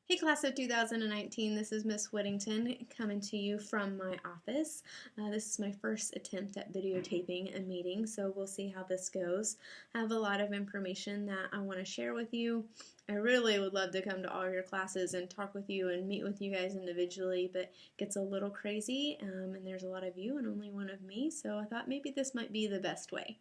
Hey class of 2019, this is Miss Whittington coming to you from my office. This is my first attempt at videotaping a meeting, so we'll see how this goes. I have a lot of information that I want to share with you. I really would love to come to all your classes and talk with you and meet with you guys individually, but it gets a little crazy and there's a lot of you and only one of me, so I thought maybe this might be the best way.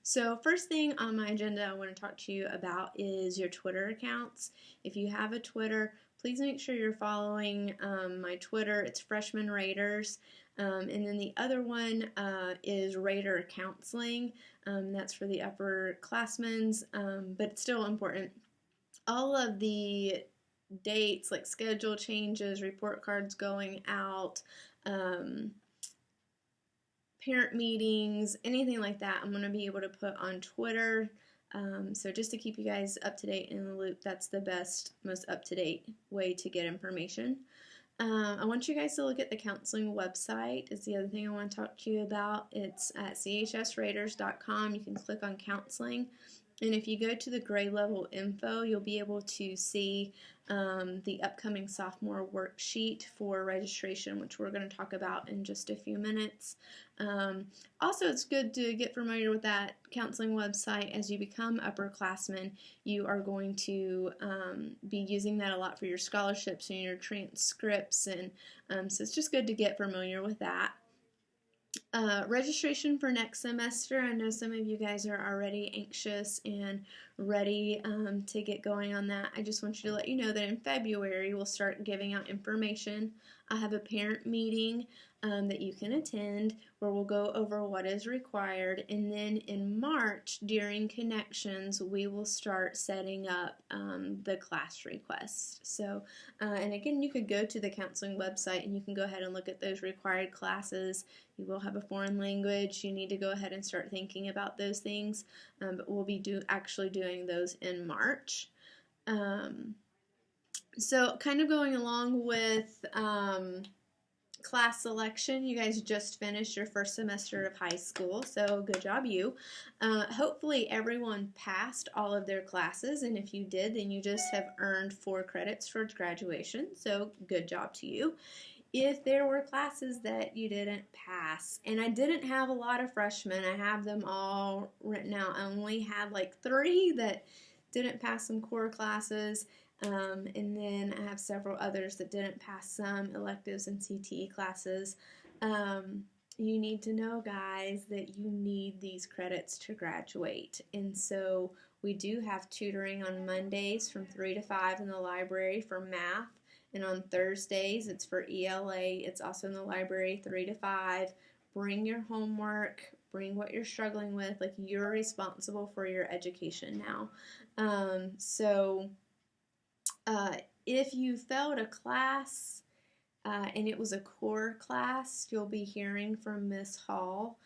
So first thing on my agenda I want to talk to you about is your Twitter accounts. If you have a Twitter, please make sure you're following my Twitter. It's Freshman Raters. And then the other one is Rater Counseling. That's for the upperclassmen, but it's still important. All of the dates, like schedule changes, report cards going out, parent meetings, anything like that, I'm going to be able to put on Twitter. So just to keep you guys up to date in the loop, that's the best, most up-to-date way to get information. I want you guys to look at the counseling website is the other thing I want to talk to you about. It's at chsraters.com. You can click on counseling. And if you go to the grade level info, you'll be able to see the upcoming sophomore worksheet for registration, which we're going to talk about in just a few minutes. Also, it's good to get familiar with that counseling website. As you become upperclassmen, you are going to be using that a lot for your scholarships and your transcripts, and so it's just good to get familiar with that. Registration for next semester. I know some of you guys are already anxious and ready to get going on that. I just want you to let you know that in February we'll start giving out information. I have a parent meeting that you can attend where we'll go over what is required, and then in March during Connections we will start setting up the class request. So and again, you could go to the counseling website and you can go ahead and look at those required classes. You will have a foreign language. You need to go ahead and start thinking about those things, but we'll be actually doing those in March. So kind of going along with class selection, you guys just finished your first semester of high school, so good job you. Hopefully everyone passed all of their classes, and if you did, then you just have earned 4 credits towards graduation, so good job to you. If there were classes that you didn't pass, and I didn't have a lot of freshmen, I have them all written out. I only had like 3 that didn't pass some core classes, and then I have several others that didn't pass some electives and CTE classes. You need to know, guys, that you need these credits to graduate, and so we do have tutoring on Mondays from 3 to 5 in the library for math. And on Thursdays, it's for ELA. It's also in the library, 3 to 5. Bring your homework. Bring what you're struggling with. Like, you're responsible for your education now. If you failed a class and it was a core class, you'll be hearing from Miss Hall.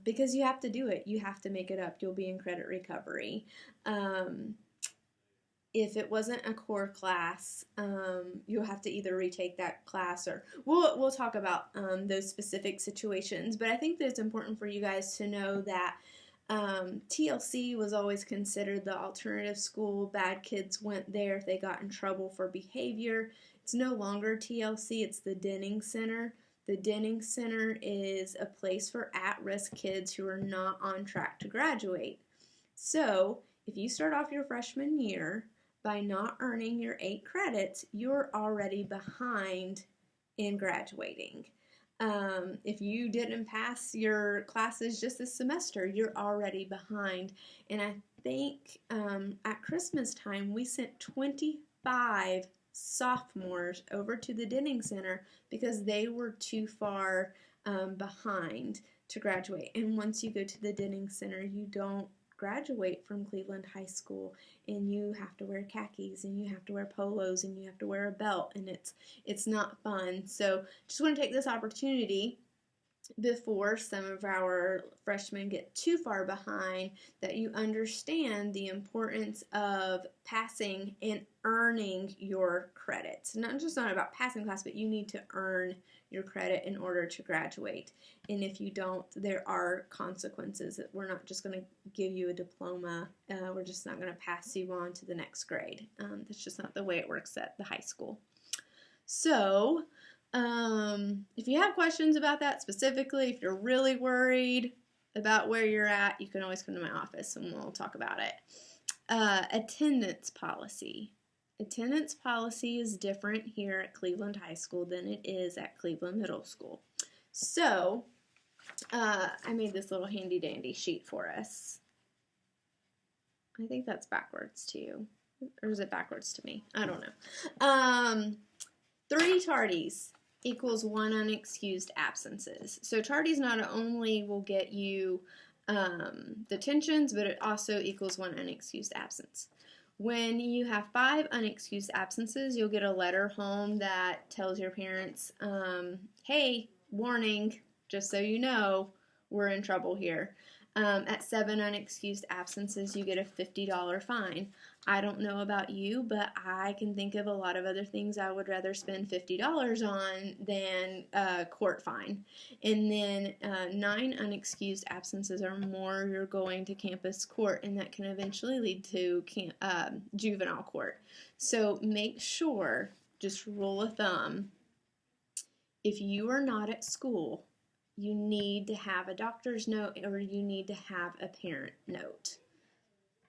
Because you have to do it. You have to make it up. You'll be in credit recovery. If it wasn't a core class, you'll have to either retake that class, or we'll talk about those specific situations. But I think that it's important for you guys to know that TLC was always considered the alternative school. Bad kids went there if they got in trouble for behavior. It's no longer TLC, it's the Denning Center. The Denning Center is a place for at-risk kids who are not on track to graduate. So if you start off your freshman year by not earning your 8 credits, you're already behind in graduating. If you didn't pass your classes just this semester, you're already behind. And I think at Christmas time, we sent 25 sophomores over to the Denning Center because they were too far behind to graduate. And once you go to the Denning Center, you don't graduate from Cleveland High School, and you have to wear khakis, and you have to wear polos, and you have to wear a belt, and it's not fun. So just want to take this opportunity before some of our freshmen get too far behind, that you understand the importance of passing and earning your credits. Not about passing class, but you need to earn your credit in order to graduate. And if you don't, there are consequences. That we're not just going to give you a diploma. We're just not going to pass you on to the next grade. That's just not the way it works at the high school. So, if you have questions about that specifically, if you're really worried about where you're at, you can always come to my office and we'll talk about it. Attendance policy. Attendance policy is different here at Cleveland High School than it is at Cleveland Middle School. So, I made this little handy dandy sheet for us. I think that's backwards to you. Or is it backwards to me? I don't know. 3 tardies equals 1 unexcused absences. So tardies not only will get you detentions, but it also equals 1 unexcused absence. When you have 5 unexcused absences, you'll get a letter home that tells your parents, hey, warning, just so you know, we're in trouble here. At 7 unexcused absences, you get a $50 fine. I don't know about you, but I can think of a lot of other things I would rather spend $50 on than a court fine. And then 9 unexcused absences or more, you're going to campus court, and that can eventually lead to juvenile court. So make sure, just rule of thumb, if you are not at school, you need to have a doctor's note or you need to have a parent note.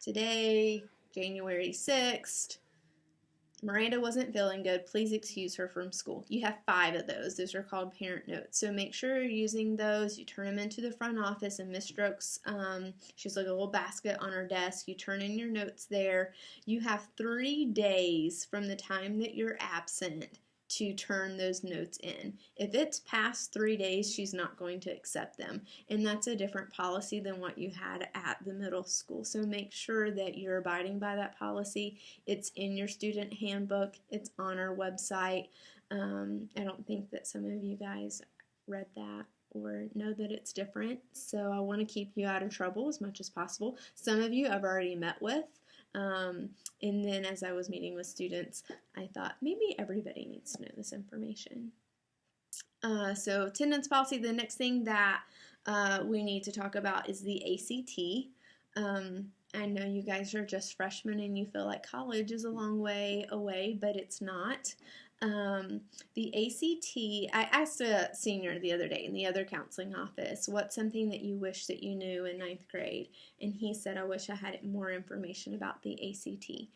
Today, January 6th, Miranda wasn't feeling good. Please excuse her from school. You have 5 of those. Those are called parent notes. So make sure you're using those. You turn them into the front office, and Miss Strokes, she's like a little basket on her desk. You turn in your notes there. You have 3 days from the time that you're absent to turn those notes in. If it's past 3 days, she's not going to accept them. And that's a different policy than what you had at the middle school. So make sure that you're abiding by that policy. It's in your student handbook. It's on our website. I don't think that some of you guys read that or know that it's different. So I want to keep you out of trouble as much as possible. Some of you I've already met with. And then as I was meeting with students, I thought maybe everybody needs to know this information. So attendance policy, the next thing that we need to talk about is the ACT. I know you guys are just freshmen and you feel like college is a long way away, but it's not. The ACT, I asked a senior the other day in the other counseling office, what's something that you wish that you knew in 9th grade? And he said, I wish I had more information about the ACT.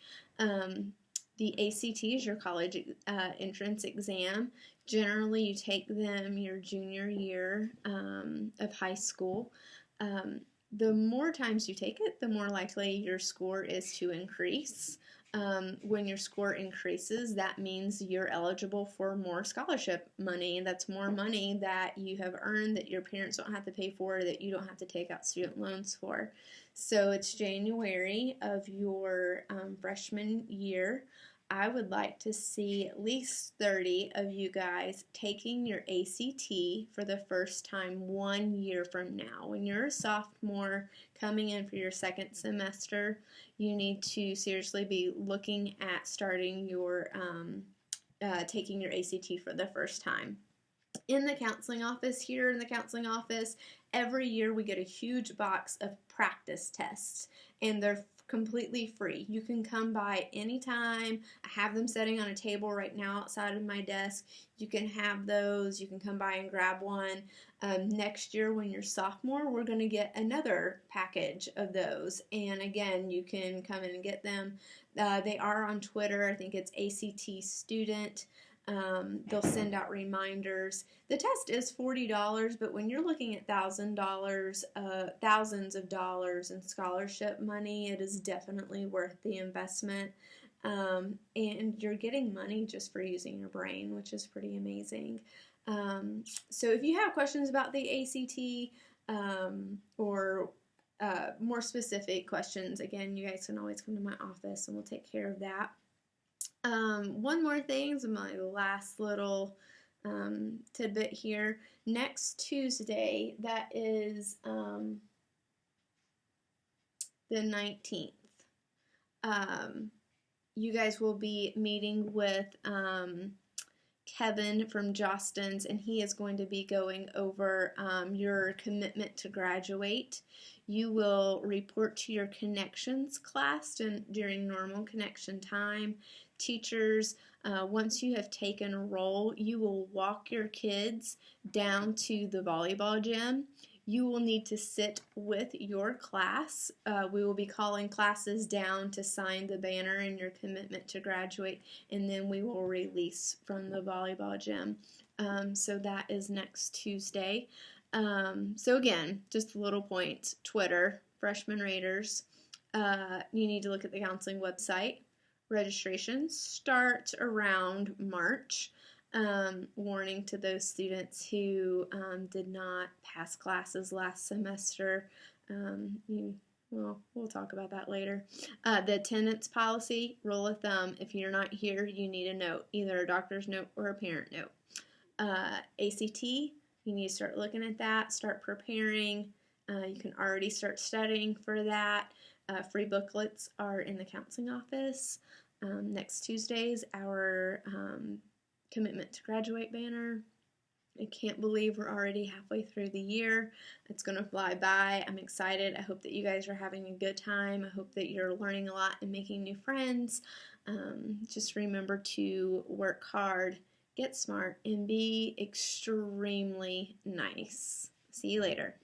The ACT is your college entrance exam. Generally, you take them your junior year of high school. The more times you take it, the more likely your score is to increase. When your score increases, that means you're eligible for more scholarship money. That's more money that you have earned that your parents don't have to pay for, that you don't have to take out student loans for. So it's January of your freshman year. I would like to see at least 30 of you guys taking your ACT for the first time 1 year from now. When you're a sophomore coming in for your second semester, you need to seriously be looking at starting your taking your ACT for the first time. In the counseling office, every year we get a huge box of practice tests, and they're completely free. You can come by anytime. I have them sitting on a table right now outside of my desk. You can have those. You can come by and grab one. Next year when you're sophomore, we're going to get another package of those. And again, you can come in and get them. They are on Twitter. I think it's ACT Student. They'll send out reminders. The test is $40, but when you're looking at thousands of dollars in scholarship money, it is definitely worth the investment. And you're getting money just for using your brain, which is pretty amazing. So if you have questions about the ACT or more specific questions, again, you guys can always come to my office and we'll take care of that. One more thing is my last little tidbit here. Next Tuesday, that is the 19th, you guys will be meeting with Kevin from Jostens, and he is going to be going over your commitment to graduate. You will report to your connections class during normal connection time. Teachers, once you have taken a roll, you will walk your kids down to the volleyball gym. You will need to sit with your class. We will be calling classes down to sign the banner and your commitment to graduate, and then we will release from the volleyball gym. So that is next Tuesday. So again, just a little point, Twitter, Freshman Raiders. You need to look at the counseling website. Registrations start around March. Warning to those students who did not pass classes last semester. We'll talk about that later. The attendance policy, rule of thumb, if you're not here, you need a note, either a doctor's note or a parent note. ACT, you need to start looking at that, start preparing. You can already start studying for that. Free booklets are in the counseling office. Next Tuesday's our commitment to graduate banner. I can't believe we're already halfway through the year. It's going to fly by. I'm excited. I hope that you guys are having a good time. I hope that you're learning a lot and making new friends. Just remember to work hard, get smart, and be extremely nice. See you later.